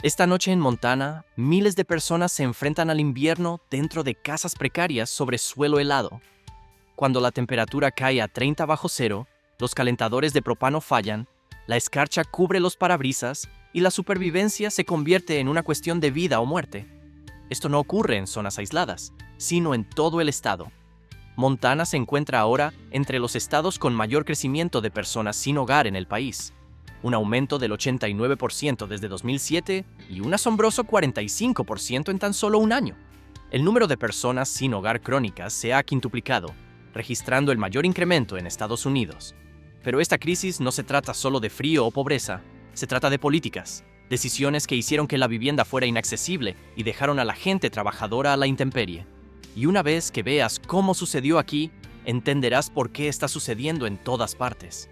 Esta noche en Montana, miles de personas se enfrentan al invierno dentro de casas precarias sobre suelo helado. Cuando la temperatura cae a 30 bajo cero, los calentadores de propano fallan, la escarcha cubre los parabrisas y la supervivencia se convierte en una cuestión de vida o muerte. Esto no ocurre en zonas aisladas, sino en todo el estado. Montana se encuentra ahora entre los estados con mayor crecimiento de personas sin hogar en el país, un aumento del 89% desde 2007 y un asombroso 45% en tan solo un año. El número de personas sin hogar crónicas se ha quintuplicado, registrando el mayor incremento en Estados Unidos. Pero esta crisis no se trata solo de frío o pobreza, se trata de políticas, decisiones que hicieron que la vivienda fuera inaccesible y dejaron a la gente trabajadora a la intemperie. Y una vez que veas cómo sucedió aquí, entenderás por qué está sucediendo en todas partes.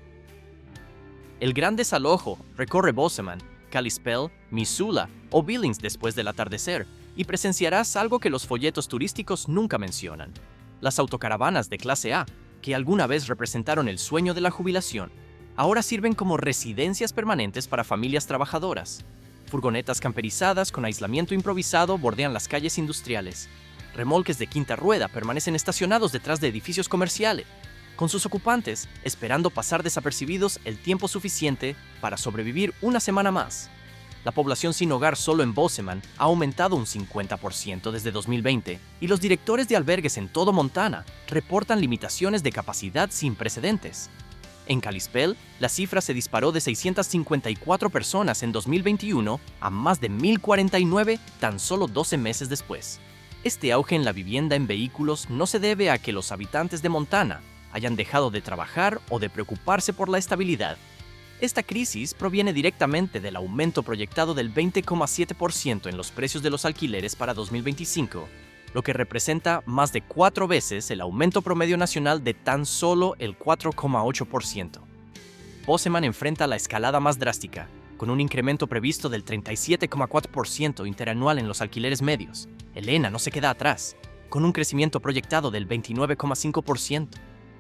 El gran desalojo recorre Bozeman, Kalispell, Missoula o Billings después del atardecer, y presenciarás algo que los folletos turísticos nunca mencionan: las autocaravanas de clase A, que alguna vez representaron el sueño de la jubilación, ahora sirven como residencias permanentes para familias trabajadoras. Furgonetas camperizadas con aislamiento improvisado bordean las calles industriales. Remolques de quinta rueda permanecen estacionados detrás de edificios comerciales, con sus ocupantes esperando pasar desapercibidos el tiempo suficiente para sobrevivir una semana más. La población sin hogar solo en Bozeman ha aumentado un 50% desde 2020 y los directores de albergues en todo Montana reportan limitaciones de capacidad sin precedentes. En Kalispell, la cifra se disparó de 654 personas en 2021 a más de 1,049 tan solo 12 meses después. Este auge en la vivienda en vehículos no se debe a que los habitantes de Montana hayan dejado de trabajar o de preocuparse por la estabilidad. Esta crisis proviene directamente del aumento proyectado del 20,7% en los precios de los alquileres para 2025, lo que representa más de 4 veces el aumento promedio nacional de tan solo el 4,8%. Bozeman enfrenta la escalada más drástica, con un incremento previsto del 37,4% interanual en los alquileres medios. Helena no se queda atrás, con un crecimiento proyectado del 29,5%.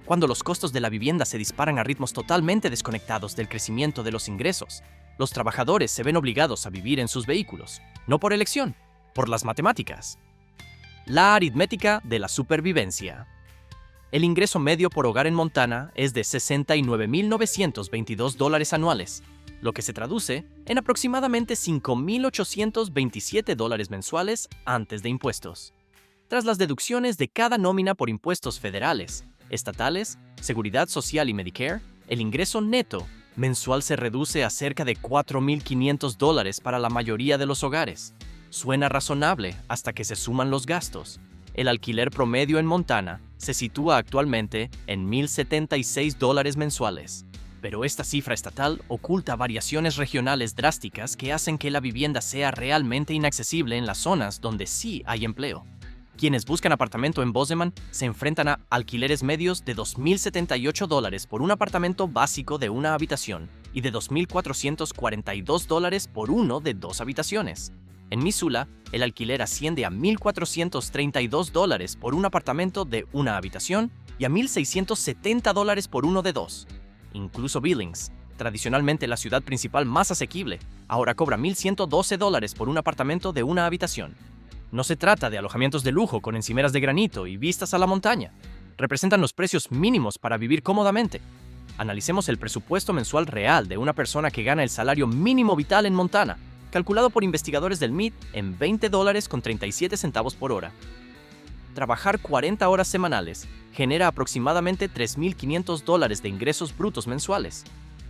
Cuando los costos de la vivienda se disparan a ritmos totalmente desconectados del crecimiento de los ingresos, los trabajadores se ven obligados a vivir en sus vehículos, no por elección, por las matemáticas. La aritmética de la supervivencia. El ingreso medio por hogar en Montana es de $69,922 anuales, lo que se traduce en aproximadamente $5,827 mensuales antes de impuestos. Tras las deducciones de cada nómina por impuestos federales, estatales, Seguridad Social y Medicare, el ingreso neto mensual se reduce a cerca de $4,500 para la mayoría de los hogares. Suena razonable hasta que se suman los gastos. El alquiler promedio en Montana se sitúa actualmente en $1,076 mensuales. Pero esta cifra estatal oculta variaciones regionales drásticas que hacen que la vivienda sea realmente inaccesible en las zonas donde sí hay empleo. Quienes buscan apartamento en Bozeman se enfrentan a alquileres medios de $2,078 por un apartamento básico de una habitación y de $2,442 por uno de 2 habitaciones. En Missoula, el alquiler asciende a $1,432 por un apartamento de una habitación y a $1,670 por uno de 2. Incluso Billings, tradicionalmente la ciudad principal más asequible, ahora cobra $1,112 por un apartamento de una habitación. No se trata de alojamientos de lujo con encimeras de granito y vistas a la montaña. Representan los precios mínimos para vivir cómodamente. Analicemos el presupuesto mensual real de una persona que gana el salario mínimo vital en Montana, calculado por investigadores del MIT en $20,37 por hora. Trabajar 40 horas semanales genera aproximadamente $3,500 de ingresos brutos mensuales.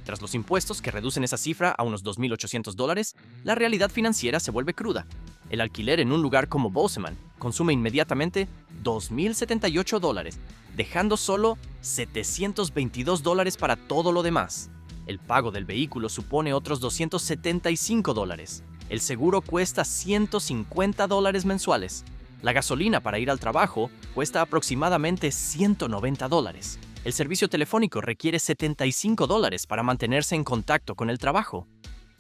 Tras los impuestos que reducen esa cifra a unos $2,800, la realidad financiera se vuelve cruda. El alquiler en un lugar como Bozeman consume inmediatamente $2,078, dejando solo $722 para todo lo demás. El pago del vehículo supone otros $275. El seguro cuesta $150 mensuales. La gasolina para ir al trabajo cuesta aproximadamente $190. El servicio telefónico requiere $75 para mantenerse en contacto con el trabajo.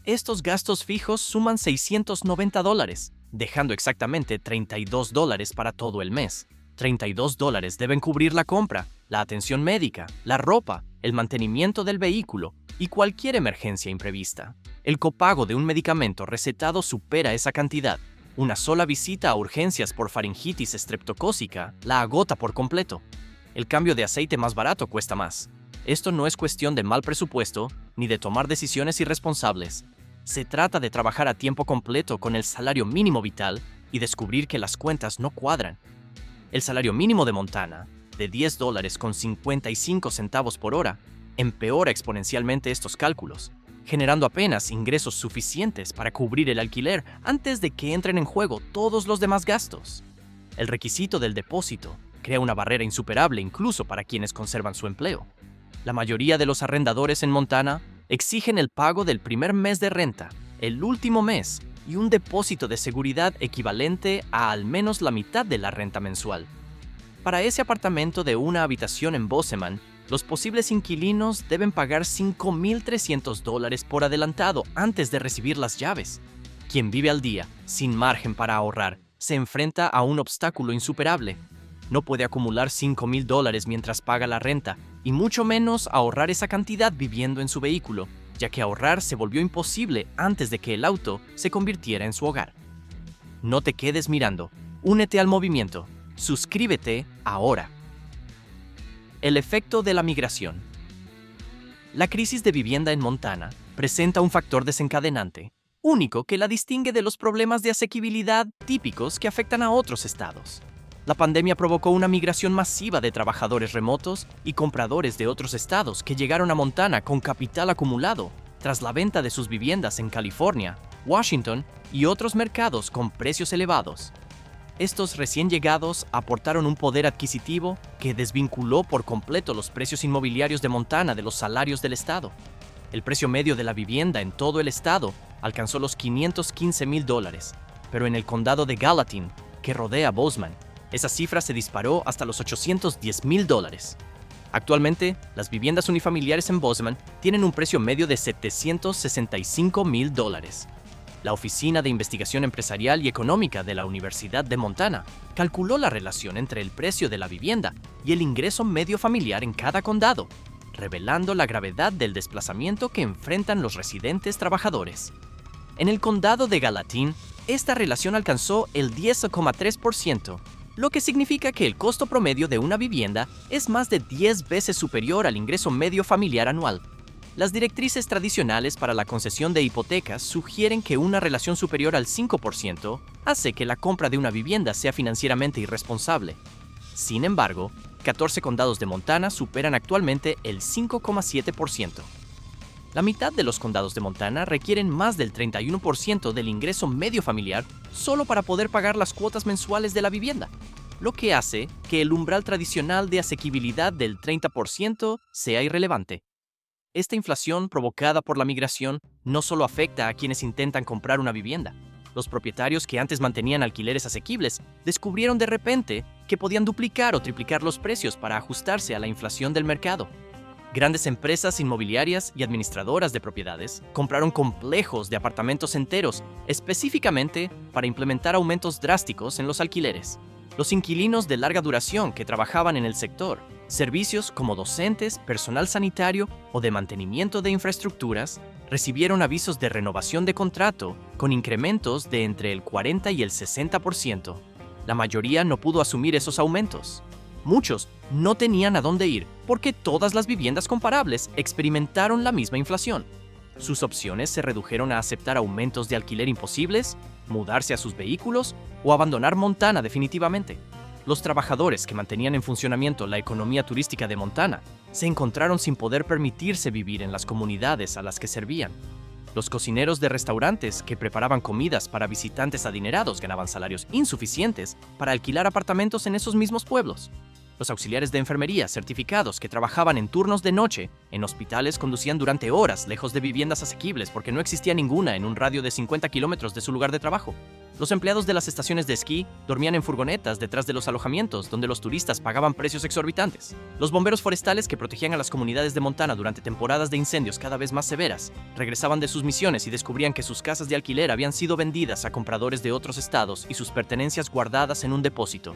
Estos gastos fijos suman $690, dejando exactamente $32 para todo el mes. $32 deben cubrir la compra, la atención médica, la ropa, el mantenimiento del vehículo y cualquier emergencia imprevista. El copago de un medicamento recetado supera esa cantidad. Una sola visita a urgencias por faringitis estreptocócica la agota por completo. El cambio de aceite más barato cuesta más. Esto no es cuestión de mal presupuesto ni de tomar decisiones irresponsables. Se trata de trabajar a tiempo completo con el salario mínimo vital y descubrir que las cuentas no cuadran. El salario mínimo de Montana, de $10.55 por hora, empeora exponencialmente estos cálculos, generando apenas ingresos suficientes para cubrir el alquiler antes de que entren en juego todos los demás gastos. El requisito del depósito crea una barrera insuperable incluso para quienes conservan su empleo. La mayoría de los arrendadores en Montana exigen el pago del primer mes de renta, el último mes y un depósito de seguridad equivalente a al menos la mitad de la renta mensual. Para ese apartamento de una habitación en Bozeman, los posibles inquilinos deben pagar $5,300 por adelantado antes de recibir las llaves. Quien vive al día, sin margen para ahorrar, se enfrenta a un obstáculo insuperable. No puede acumular $5,000 mientras paga la renta, y mucho menos ahorrar esa cantidad viviendo en su vehículo, ya que ahorrar se volvió imposible antes de que el auto se convirtiera en su hogar. No te quedes mirando. Únete al movimiento. Suscríbete ahora. El efecto de la migración. La crisis de vivienda en Montana presenta un factor desencadenante, único que la distingue de los problemas de asequibilidad típicos que afectan a otros estados. La pandemia provocó una migración masiva de trabajadores remotos y compradores de otros estados que llegaron a Montana con capital acumulado tras la venta de sus viviendas en California, Washington y otros mercados con precios elevados. Estos recién llegados aportaron un poder adquisitivo que desvinculó por completo los precios inmobiliarios de Montana de los salarios del estado. El precio medio de la vivienda en todo el estado alcanzó los $515,000, pero en el condado de Gallatin, que rodea Bozeman, esa cifra se disparó hasta los $810,000. Actualmente, las viviendas unifamiliares en Bozeman tienen un precio medio de $765,000. La Oficina de Investigación Empresarial y Económica de la Universidad de Montana calculó la relación entre el precio de la vivienda y el ingreso medio familiar en cada condado, revelando la gravedad del desplazamiento que enfrentan los residentes trabajadores. En el condado de Gallatin, esta relación alcanzó el 10,3%, lo que significa que el costo promedio de una vivienda es más de 10 veces superior al ingreso medio familiar anual. Las directrices tradicionales para la concesión de hipotecas sugieren que una relación superior al 5% hace que la compra de una vivienda sea financieramente irresponsable. Sin embargo, 14 condados de Montana superan actualmente el 5,7%. La mitad de los condados de Montana requieren más del 31% del ingreso medio familiar solo para poder pagar las cuotas mensuales de la vivienda, lo que hace que el umbral tradicional de asequibilidad del 30% sea irrelevante. Esta inflación provocada por la migración no solo afecta a quienes intentan comprar una vivienda. Los propietarios que antes mantenían alquileres asequibles descubrieron de repente que podían duplicar o triplicar los precios para ajustarse a la inflación del mercado. Grandes empresas inmobiliarias y administradoras de propiedades compraron complejos de apartamentos enteros específicamente para implementar aumentos drásticos en los alquileres. Los inquilinos de larga duración que trabajaban en el sector, servicios como docentes, personal sanitario o de mantenimiento de infraestructuras, recibieron avisos de renovación de contrato con incrementos de entre el 40 y el 60%. La mayoría no pudo asumir esos aumentos. Muchos no tenían a dónde ir porque todas las viviendas comparables experimentaron la misma inflación. Sus opciones se redujeron a aceptar aumentos de alquiler imposibles, mudarse a sus vehículos o abandonar Montana definitivamente. Los trabajadores que mantenían en funcionamiento la economía turística de Montana se encontraron sin poder permitirse vivir en las comunidades a las que servían. Los cocineros de restaurantes que preparaban comidas para visitantes adinerados ganaban salarios insuficientes para alquilar apartamentos en esos mismos pueblos. Los auxiliares de enfermería certificados que trabajaban en turnos de noche en hospitales conducían durante horas lejos de viviendas asequibles porque no existía ninguna en un radio de 50 kilómetros de su lugar de trabajo. Los empleados de las estaciones de esquí dormían en furgonetas detrás de los alojamientos donde los turistas pagaban precios exorbitantes. Los bomberos forestales que protegían a las comunidades de Montana durante temporadas de incendios cada vez más severas regresaban de sus misiones y descubrían que sus casas de alquiler habían sido vendidas a compradores de otros estados y sus pertenencias guardadas en un depósito.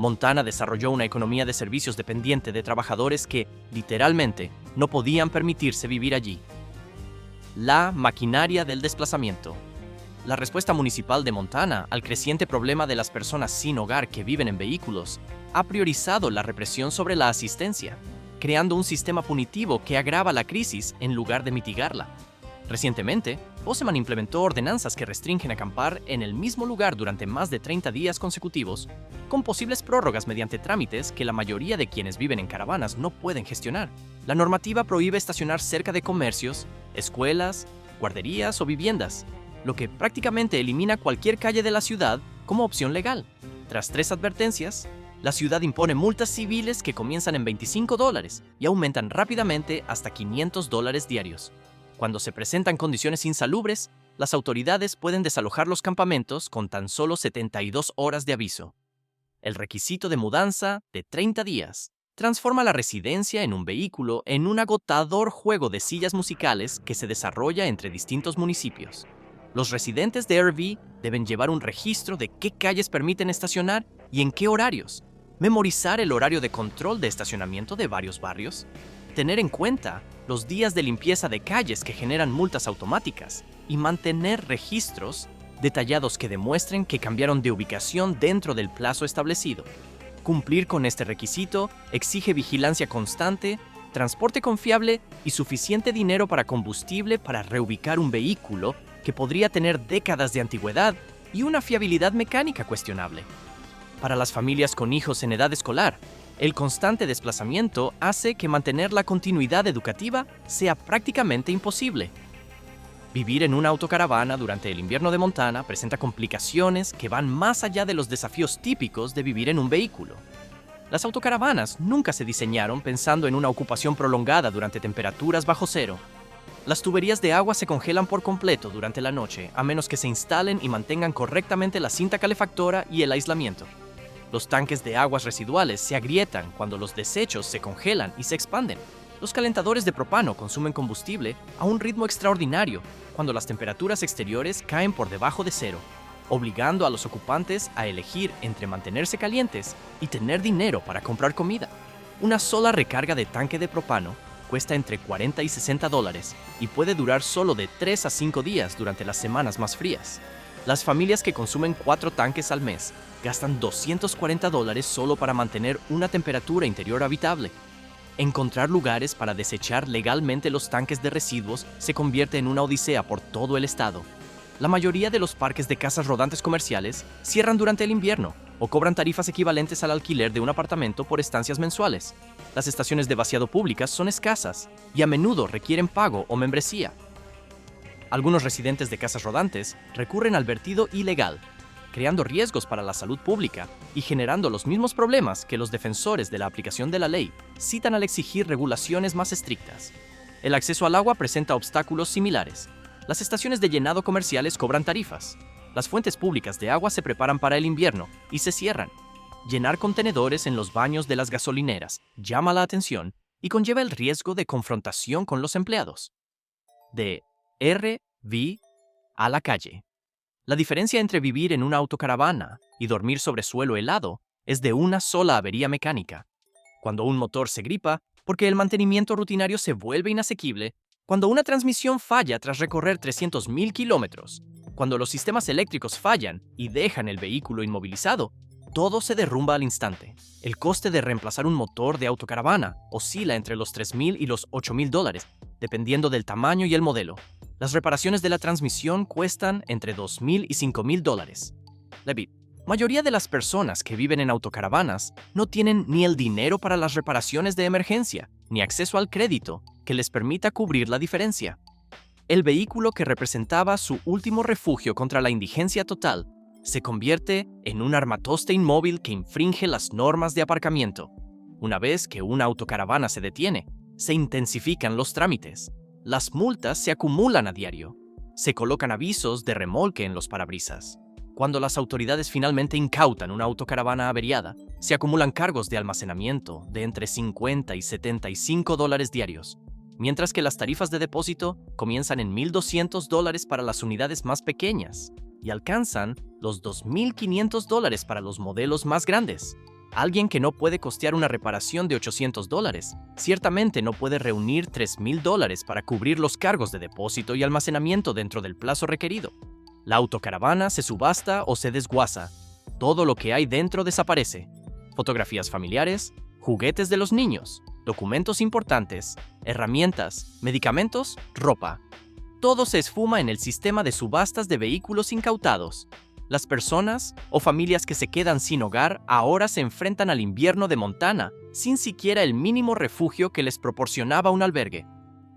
Montana desarrolló una economía de servicios dependiente de trabajadores que, literalmente, no podían permitirse vivir allí. La maquinaria del desplazamiento. La respuesta municipal de Montana al creciente problema de las personas sin hogar que viven en vehículos ha priorizado la represión sobre la asistencia, creando un sistema punitivo que agrava la crisis en lugar de mitigarla. Recientemente, Boseman implementó ordenanzas que restringen acampar en el mismo lugar durante más de 30 días consecutivos, con posibles prórrogas mediante trámites que la mayoría de quienes viven en caravanas no pueden gestionar. La normativa prohíbe estacionar cerca de comercios, escuelas, guarderías o viviendas, lo que prácticamente elimina cualquier calle de la ciudad como opción legal. Tras 3 advertencias, la ciudad impone multas civiles que comienzan en $25 y aumentan rápidamente hasta $500 diarios. Cuando se presentan condiciones insalubres, las autoridades pueden desalojar los campamentos con tan solo 72 horas de aviso. El requisito de mudanza, de 30 días, transforma la residencia en un vehículo en un agotador juego de sillas musicales que se desarrolla entre distintos municipios. Los residentes de RV deben llevar un registro de qué calles permiten estacionar y en qué horarios, memorizar el horario de control de estacionamiento de varios barrios, tener en cuenta los días de limpieza de calles que generan multas automáticas y mantener registros detallados que demuestren que cambiaron de ubicación dentro del plazo establecido. Cumplir con este requisito exige vigilancia constante, transporte confiable y suficiente dinero para combustible para reubicar un vehículo que podría tener décadas de antigüedad y una fiabilidad mecánica cuestionable. Para las familias con hijos en edad escolar, el constante desplazamiento hace que mantener la continuidad educativa sea prácticamente imposible. Vivir en una autocaravana durante el invierno de Montana presenta complicaciones que van más allá de los desafíos típicos de vivir en un vehículo. Las autocaravanas nunca se diseñaron pensando en una ocupación prolongada durante temperaturas bajo cero. Las tuberías de agua se congelan por completo durante la noche, a menos que se instalen y mantengan correctamente la cinta calefactora y el aislamiento. Los tanques de aguas residuales se agrietan cuando los desechos se congelan y se expanden. Los calentadores de propano consumen combustible a un ritmo extraordinario cuando las temperaturas exteriores caen por debajo de cero, obligando a los ocupantes a elegir entre mantenerse calientes y tener dinero para comprar comida. Una sola recarga de tanque de propano cuesta entre $40 y $60 y puede durar solo de 3 a 5 días durante las semanas más frías. Las familias que consumen 4 tanques al mes gastan $240 solo para mantener una temperatura interior habitable. Encontrar lugares para desechar legalmente los tanques de residuos se convierte en una odisea por todo el estado. La mayoría de los parques de casas rodantes comerciales cierran durante el invierno o cobran tarifas equivalentes al alquiler de un apartamento por estancias mensuales. Las estaciones de vaciado públicas son escasas y a menudo requieren pago o membresía. Algunos residentes de casas rodantes recurren al vertido ilegal, creando riesgos para la salud pública y generando los mismos problemas que los defensores de la aplicación de la ley citan al exigir regulaciones más estrictas. El acceso al agua presenta obstáculos similares. Las estaciones de llenado comerciales cobran tarifas. Las fuentes públicas de agua se preparan para el invierno y se cierran. Llenar contenedores en los baños de las gasolineras llama la atención y conlleva el riesgo de confrontación con los empleados. De RV a la calle. La diferencia entre vivir en una autocaravana y dormir sobre suelo helado es de una sola avería mecánica. Cuando un motor se gripa, porque el mantenimiento rutinario se vuelve inasequible, cuando una transmisión falla tras recorrer 300.000 kilómetros, cuando los sistemas eléctricos fallan y dejan el vehículo inmovilizado, todo se derrumba al instante. El coste de reemplazar un motor de autocaravana oscila entre los $3,000 y los $8,000, dependiendo del tamaño y el modelo. Las reparaciones de la transmisión cuestan entre $2,000 y $5,000. La mayoría de las personas que viven en autocaravanas no tienen ni el dinero para las reparaciones de emergencia, ni acceso al crédito que les permita cubrir la diferencia. El vehículo que representaba su último refugio contra la indigencia total se convierte en un armatoste inmóvil que infringe las normas de aparcamiento. Una vez que una autocaravana se detiene, se intensifican los trámites. Las multas se acumulan a diario. Se colocan avisos de remolque en los parabrisas. Cuando las autoridades finalmente incautan una autocaravana averiada, se acumulan cargos de almacenamiento de entre $50 y $75 diarios, mientras que las tarifas de depósito comienzan en $1,200 para las unidades más pequeñas y alcanzan los $2,500 para los modelos más grandes. Alguien que no puede costear una reparación de $800 ciertamente no puede reunir $3,000 para cubrir los cargos de depósito y almacenamiento dentro del plazo requerido. La autocaravana se subasta o se desguaza. Todo lo que hay dentro desaparece. Fotografías familiares, juguetes de los niños, documentos importantes, herramientas, medicamentos, ropa. Todo se esfuma en el sistema de subastas de vehículos incautados. Las personas o familias que se quedan sin hogar ahora se enfrentan al invierno de Montana sin siquiera el mínimo refugio que les proporcionaba un albergue.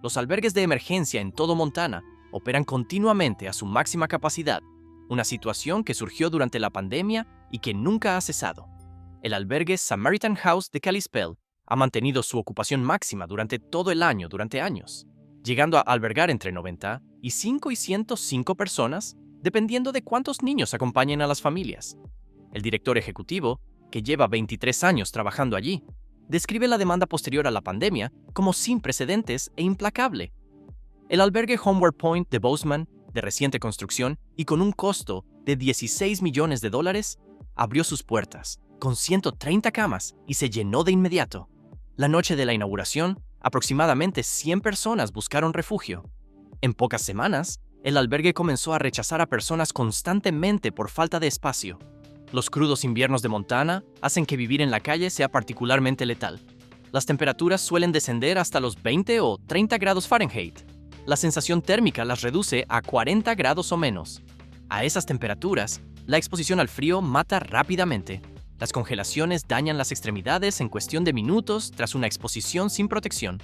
Los albergues de emergencia en todo Montana operan continuamente a su máxima capacidad, una situación que surgió durante la pandemia y que nunca ha cesado. El albergue Samaritan House de Kalispell ha mantenido su ocupación máxima durante todo el año durante años, llegando a albergar entre 90 y 105 personas, dependiendo de cuántos niños acompañen a las familias. El director ejecutivo, que lleva 23 años trabajando allí, describe la demanda posterior a la pandemia como sin precedentes e implacable. El albergue Homeward Point de Bozeman, de reciente construcción y con un costo de $16 millones, abrió sus puertas, con 130 camas, y se llenó de inmediato. La noche de la inauguración, aproximadamente 100 personas buscaron refugio. En pocas semanas, el albergue comenzó a rechazar a personas constantemente por falta de espacio. Los crudos inviernos de Montana hacen que vivir en la calle sea particularmente letal. Las temperaturas suelen descender hasta los 20 o 30 grados Fahrenheit. La sensación térmica las reduce a 40 grados o menos. A esas temperaturas, la exposición al frío mata rápidamente. Las congelaciones dañan las extremidades en cuestión de minutos tras una exposición sin protección.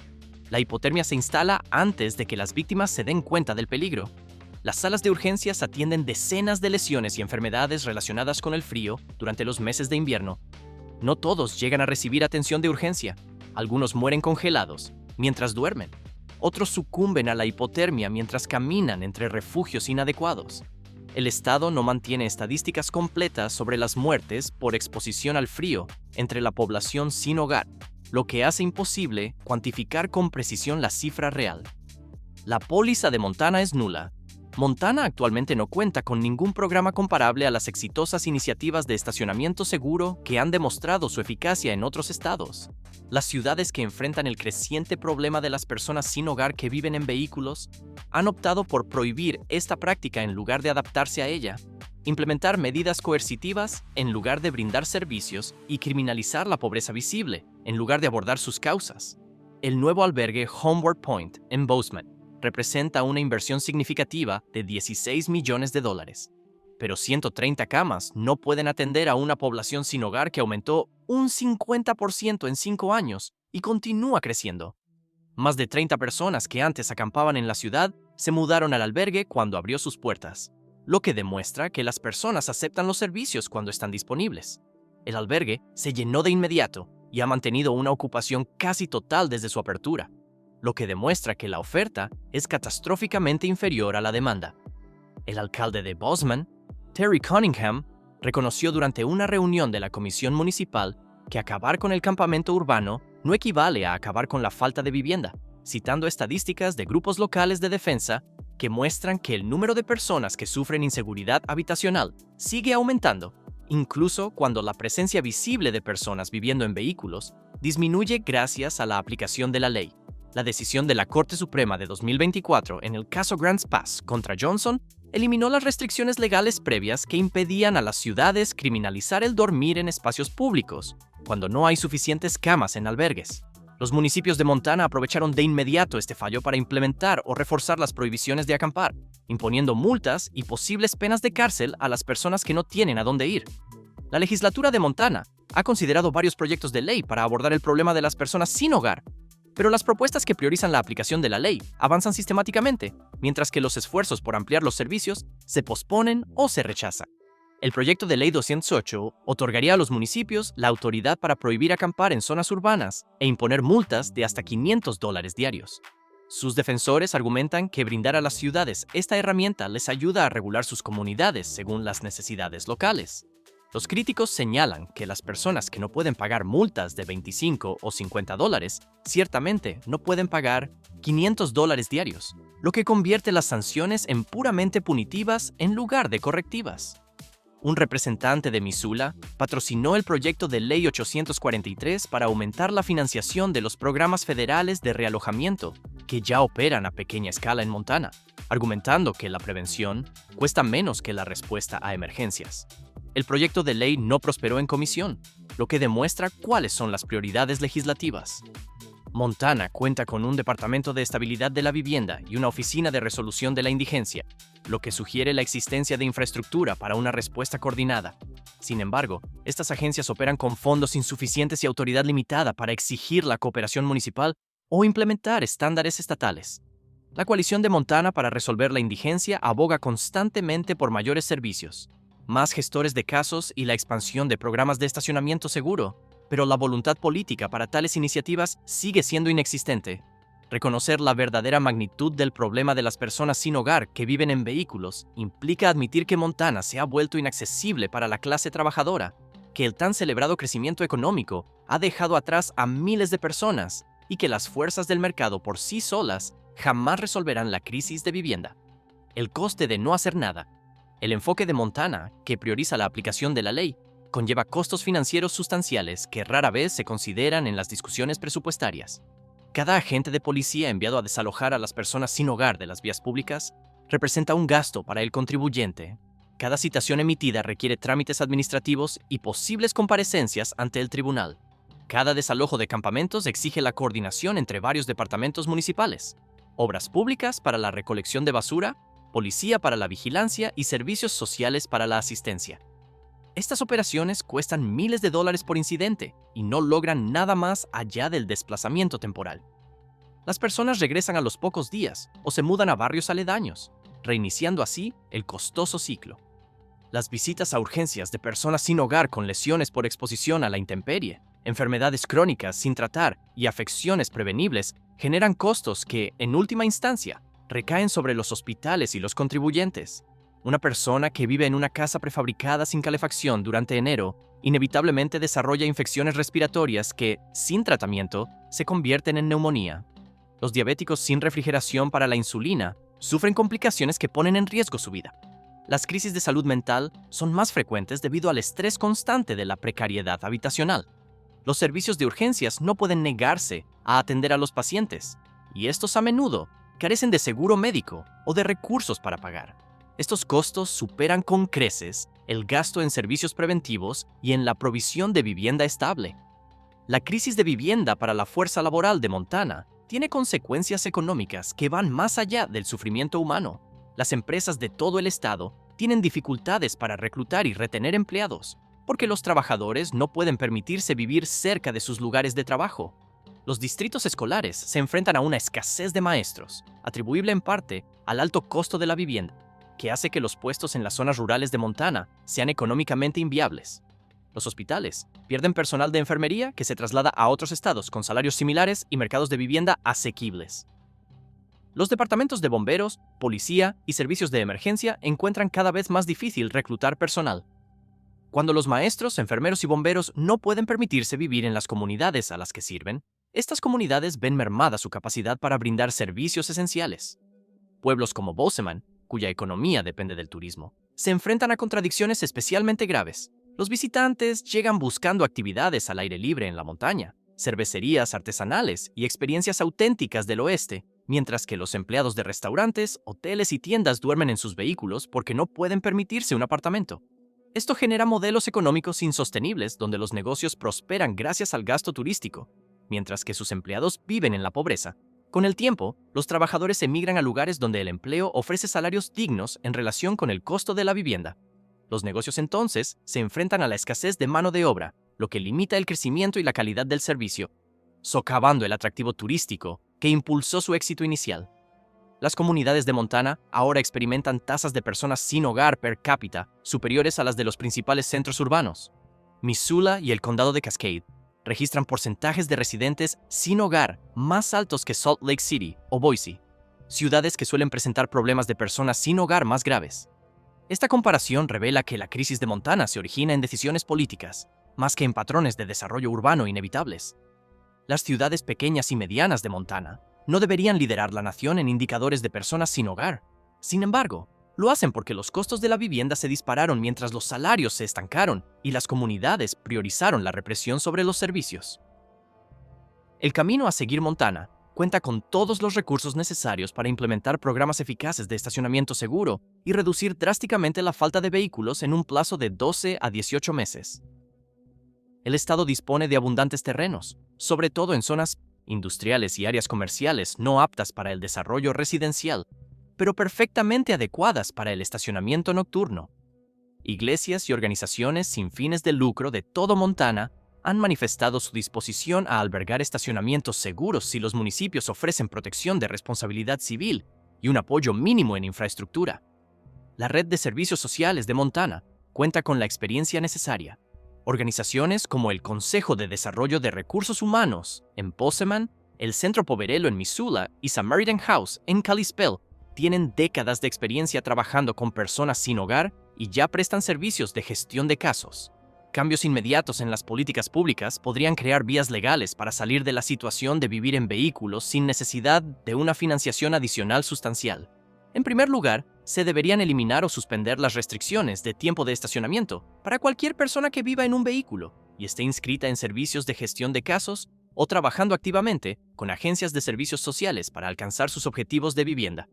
La hipotermia se instala antes de que las víctimas se den cuenta del peligro. Las salas de urgencias atienden decenas de lesiones y enfermedades relacionadas con el frío durante los meses de invierno. No todos llegan a recibir atención de urgencia. Algunos mueren congelados mientras duermen. Otros sucumben a la hipotermia mientras caminan entre refugios inadecuados. El Estado no mantiene estadísticas completas sobre las muertes por exposición al frío entre la población sin hogar, lo que hace imposible cuantificar con precisión la cifra real. La póliza de Montana es nula. Montana actualmente no cuenta con ningún programa comparable a las exitosas iniciativas de estacionamiento seguro que han demostrado su eficacia en otros estados. Las ciudades que enfrentan el creciente problema de las personas sin hogar que viven en vehículos han optado por prohibir esta práctica en lugar de adaptarse a ella, implementar medidas coercitivas en lugar de brindar servicios y criminalizar la pobreza visible en lugar de abordar sus causas. El nuevo albergue Homeward Point en Bozeman representa una inversión significativa de $16 millones, pero 130 camas no pueden atender a una población sin hogar que aumentó un 50% en 5 años y continúa creciendo. Más de 30 personas que antes acampaban en la ciudad se mudaron al albergue cuando abrió sus puertas, lo que demuestra que las personas aceptan los servicios cuando están disponibles. El albergue se llenó de inmediato y ha mantenido una ocupación casi total desde su apertura, lo que demuestra que la oferta es catastróficamente inferior a la demanda. El alcalde de Bozeman, Terry Cunningham, reconoció durante una reunión de la comisión municipal que acabar con el campamento urbano no equivale a acabar con la falta de vivienda, citando estadísticas de grupos locales de defensa que muestran que el número de personas que sufren inseguridad habitacional sigue aumentando, incluso cuando la presencia visible de personas viviendo en vehículos disminuye gracias a la aplicación de la ley. La decisión de la Corte Suprema de 2024 en el caso Grants Pass contra Johnson eliminó las restricciones legales previas que impedían a las ciudades criminalizar el dormir en espacios públicos cuando no hay suficientes camas en albergues. Los municipios de Montana aprovecharon de inmediato este fallo para implementar o reforzar las prohibiciones de acampar, imponiendo multas y posibles penas de cárcel a las personas que no tienen a dónde ir. La legislatura de Montana ha considerado varios proyectos de ley para abordar el problema de las personas sin hogar, pero las propuestas que priorizan la aplicación de la ley avanzan sistemáticamente, mientras que los esfuerzos por ampliar los servicios se posponen o se rechazan. El proyecto de ley 208 otorgaría a los municipios la autoridad para prohibir acampar en zonas urbanas e imponer multas de hasta $500 diarios. Sus defensores argumentan que brindar a las ciudades esta herramienta les ayuda a regular sus comunidades según las necesidades locales. Los críticos señalan que las personas que no pueden pagar multas de $25 o $50 ciertamente no pueden pagar $500 diarios, lo que convierte las sanciones en puramente punitivas en lugar de correctivas. un representante de Missoula, patrocinó el proyecto de Ley 843 para aumentar la financiación de los programas federales de realojamiento, que ya operan a pequeña escala en Montana, argumentando que la prevención cuesta menos que la respuesta a emergencias. El proyecto de ley no prosperó en comisión, lo que demuestra cuáles son las prioridades legislativas. Montana cuenta con un Departamento de Estabilidad de la Vivienda y una Oficina de Resolución de la Indigencia, lo que sugiere la existencia de infraestructura para una respuesta coordinada. Sin embargo, estas agencias operan con fondos insuficientes y autoridad limitada para exigir la cooperación municipal o implementar estándares estatales. La Coalición de Montana para resolver la indigencia aboga constantemente por mayores servicios, más gestores de casos y la expansión de programas de estacionamiento seguro, pero la voluntad política para tales iniciativas sigue siendo inexistente. Reconocer la verdadera magnitud del problema de las personas sin hogar que viven en vehículos implica admitir que Montana se ha vuelto inaccesible para la clase trabajadora, que el tan celebrado crecimiento económico ha dejado atrás a miles de personas y que las fuerzas del mercado por sí solas jamás resolverán la crisis de vivienda. El coste de no hacer nada. El enfoque de Montana, que prioriza la aplicación de la ley, conlleva costos financieros sustanciales que rara vez se consideran en las discusiones presupuestarias. Cada agente de policía enviado a desalojar a las personas sin hogar de las vías públicas representa un gasto para el contribuyente. Cada citación emitida requiere trámites administrativos y posibles comparecencias ante el tribunal. Cada desalojo de campamentos exige la coordinación entre varios departamentos municipales, obras públicas para la recolección de basura, policía para la vigilancia y servicios sociales para la asistencia. Estas operaciones cuestan miles de dólares por incidente y no logran nada más allá del desplazamiento temporal. Las personas regresan a los pocos días o se mudan a barrios aledaños, reiniciando así el costoso ciclo. Las visitas a urgencias de personas sin hogar con lesiones por exposición a la intemperie, enfermedades crónicas sin tratar y afecciones prevenibles generan costos que, en última instancia, recaen sobre los hospitales y los contribuyentes. Una persona que vive en una casa prefabricada sin calefacción durante enero inevitablemente desarrolla infecciones respiratorias que, sin tratamiento, se convierten en neumonía. Los diabéticos sin refrigeración para la insulina sufren complicaciones que ponen en riesgo su vida. Las crisis de salud mental son más frecuentes debido al estrés constante de la precariedad habitacional. Los servicios de urgencias no pueden negarse a atender a los pacientes, y estos a menudo carecen de seguro médico o de recursos para pagar. Estos costos superan con creces el gasto en servicios preventivos y en la provisión de vivienda estable. La crisis de vivienda para la fuerza laboral de Montana tiene consecuencias económicas que van más allá del sufrimiento humano. Las empresas de todo el estado tienen dificultades para reclutar y retener empleados, porque los trabajadores no pueden permitirse vivir cerca de sus lugares de trabajo. Los distritos escolares se enfrentan a una escasez de maestros, atribuible en parte al alto costo de la vivienda, que hace que los puestos en las zonas rurales de Montana sean económicamente inviables. Los hospitales pierden personal de enfermería que se traslada a otros estados con salarios similares y mercados de vivienda asequibles. Los departamentos de bomberos, policía y servicios de emergencia encuentran cada vez más difícil reclutar personal. Cuando los maestros, enfermeros y bomberos no pueden permitirse vivir en las comunidades a las que sirven, estas comunidades ven mermada su capacidad para brindar servicios esenciales. Pueblos como Bozeman, cuya economía depende del turismo, se enfrentan a contradicciones especialmente graves. Los visitantes llegan buscando actividades al aire libre en la montaña, cervecerías artesanales y experiencias auténticas del oeste, mientras que los empleados de restaurantes, hoteles y tiendas duermen en sus vehículos porque no pueden permitirse un apartamento. Esto genera modelos económicos insostenibles donde los negocios prosperan gracias al gasto turístico, mientras que sus empleados viven en la pobreza. Con el tiempo, los trabajadores emigran a lugares donde el empleo ofrece salarios dignos en relación con el costo de la vivienda. Los negocios entonces se enfrentan a la escasez de mano de obra, lo que limita el crecimiento y la calidad del servicio, socavando el atractivo turístico que impulsó su éxito inicial. Las comunidades de Montana ahora experimentan tasas de personas sin hogar per cápita superiores a las de los principales centros urbanos. Missoula y el condado de Cascade registran porcentajes de residentes sin hogar más altos que Salt Lake City o Boise, ciudades que suelen presentar problemas de personas sin hogar más graves. Esta comparación revela que la crisis de Montana se origina en decisiones políticas, más que en patrones de desarrollo urbano inevitables. Las ciudades pequeñas y medianas de Montana no deberían liderar la nación en indicadores de personas sin hogar. Sin embargo, Lo hacen porque los costos de la vivienda se dispararon mientras los salarios se estancaron y las comunidades priorizaron la represión sobre los servicios. El camino a seguir Montana cuenta con todos los recursos necesarios para implementar programas eficaces de estacionamiento seguro y reducir drásticamente la falta de vehículos en un plazo de 12 a 18 meses. El estado dispone de abundantes terrenos, sobre todo en zonas industriales y áreas comerciales no aptas para el desarrollo residencial, pero perfectamente adecuadas para el estacionamiento nocturno. Iglesias y organizaciones sin fines de lucro de todo Montana han manifestado su disposición a albergar estacionamientos seguros si los municipios ofrecen protección de responsabilidad civil y un apoyo mínimo en infraestructura. La Red de Servicios Sociales de Montana cuenta con la experiencia necesaria. Organizaciones como el Consejo de Desarrollo de Recursos Humanos en Bozeman, el Centro Poverello en Missoula y Samaritan House en Kalispell tienen décadas de experiencia trabajando con personas sin hogar y ya prestan servicios de gestión de casos. Cambios inmediatos en las políticas públicas podrían crear vías legales para salir de la situación de vivir en vehículos sin necesidad de una financiación adicional sustancial. En primer lugar, se deberían eliminar o suspender las restricciones de tiempo de estacionamiento para cualquier persona que viva en un vehículo y esté inscrita en servicios de gestión de casos o trabajando activamente con agencias de servicios sociales para alcanzar sus objetivos de vivienda.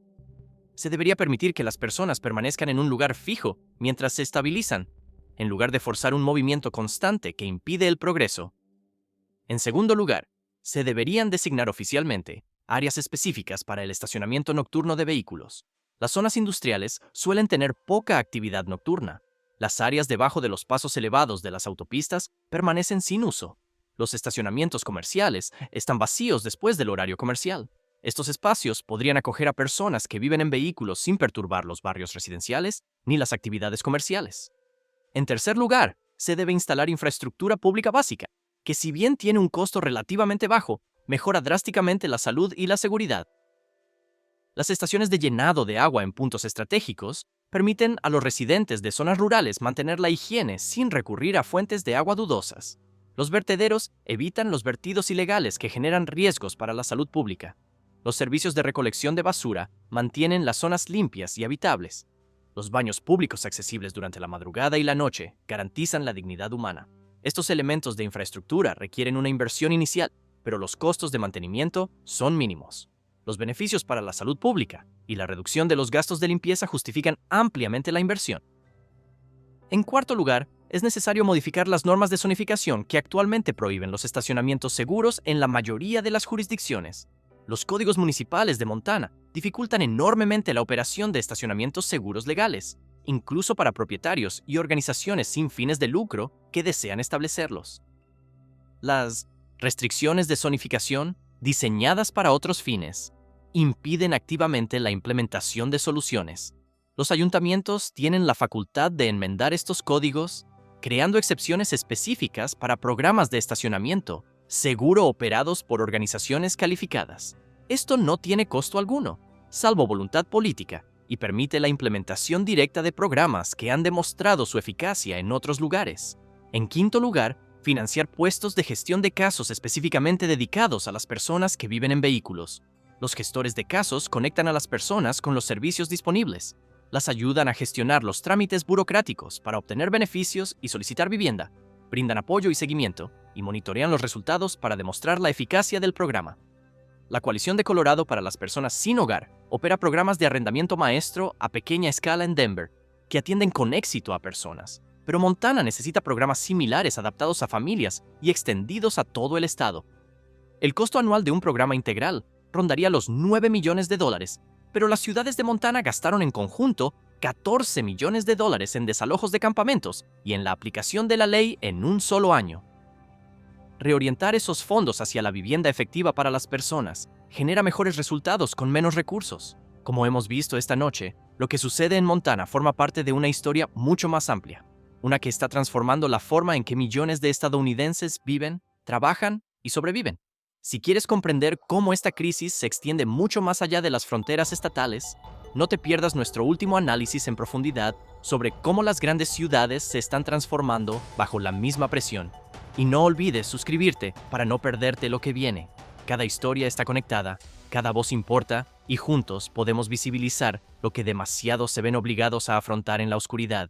Se debería permitir que las personas permanezcan en un lugar fijo mientras se estabilizan, en lugar de forzar un movimiento constante que impide el progreso. En segundo lugar, se deberían designar oficialmente áreas específicas para el estacionamiento nocturno de vehículos. Las zonas industriales suelen tener poca actividad nocturna. Las áreas debajo de los pasos elevados de las autopistas permanecen sin uso. Los estacionamientos comerciales están vacíos después del horario comercial. Estos espacios podrían acoger a personas que viven en vehículos sin perturbar los barrios residenciales ni las actividades comerciales. En tercer lugar, se debe instalar infraestructura pública básica, que si bien tiene un costo relativamente bajo, mejora drásticamente la salud y la seguridad. Las estaciones de llenado de agua en puntos estratégicos permiten a los residentes de zonas rurales mantener la higiene sin recurrir a fuentes de agua dudosas. Los vertederos evitan los vertidos ilegales que generan riesgos para la salud pública. Los servicios de recolección de basura mantienen las zonas limpias y habitables. Los baños públicos accesibles durante la madrugada y la noche garantizan la dignidad humana. Estos elementos de infraestructura requieren una inversión inicial, pero los costos de mantenimiento son mínimos. Los beneficios para la salud pública y la reducción de los gastos de limpieza justifican ampliamente la inversión. En cuarto lugar, es necesario modificar las normas de zonificación que actualmente prohíben los estacionamientos seguros en la mayoría de las jurisdicciones. Los códigos municipales de Montana dificultan enormemente la operación de estacionamientos seguros legales, incluso para propietarios y organizaciones sin fines de lucro que desean establecerlos. Las restricciones de zonificación, diseñadas para otros fines, impiden activamente la implementación de soluciones. Los ayuntamientos tienen la facultad de enmendar estos códigos, creando excepciones específicas para programas de estacionamiento seguro operados por organizaciones calificadas. Esto no tiene costo alguno, salvo voluntad política, y permite la implementación directa de programas que han demostrado su eficacia en otros lugares. En quinto lugar, financiar puestos de gestión de casos específicamente dedicados a las personas que viven en vehículos. Los gestores de casos conectan a las personas con los servicios disponibles, las ayudan a gestionar los trámites burocráticos para obtener beneficios y solicitar vivienda, brindan apoyo y seguimiento, y monitorean los resultados para demostrar la eficacia del programa. La Coalición de Colorado para las Personas Sin Hogar opera programas de arrendamiento maestro a pequeña escala en Denver, que atienden con éxito a personas. Pero Montana necesita programas similares adaptados a familias y extendidos a todo el estado. El costo anual de un programa integral rondaría los $9 millones, pero las ciudades de Montana gastaron en conjunto $14 millones en desalojos de campamentos y en la aplicación de la ley en un solo año. Reorientar esos fondos hacia la vivienda efectiva para las personas genera mejores resultados con menos recursos. Como hemos visto esta noche, lo que sucede en Montana forma parte de una historia mucho más amplia, una que está transformando la forma en que millones de estadounidenses viven, trabajan y sobreviven. Si quieres comprender cómo esta crisis se extiende mucho más allá de las fronteras estatales, no te pierdas nuestro último análisis en profundidad sobre cómo las grandes ciudades se están transformando bajo la misma presión. Y no olvides suscribirte para no perderte lo que viene. Cada historia está conectada Cada voz importa y juntos podemos visibilizar lo que demasiado se ven obligados a afrontar en la oscuridad.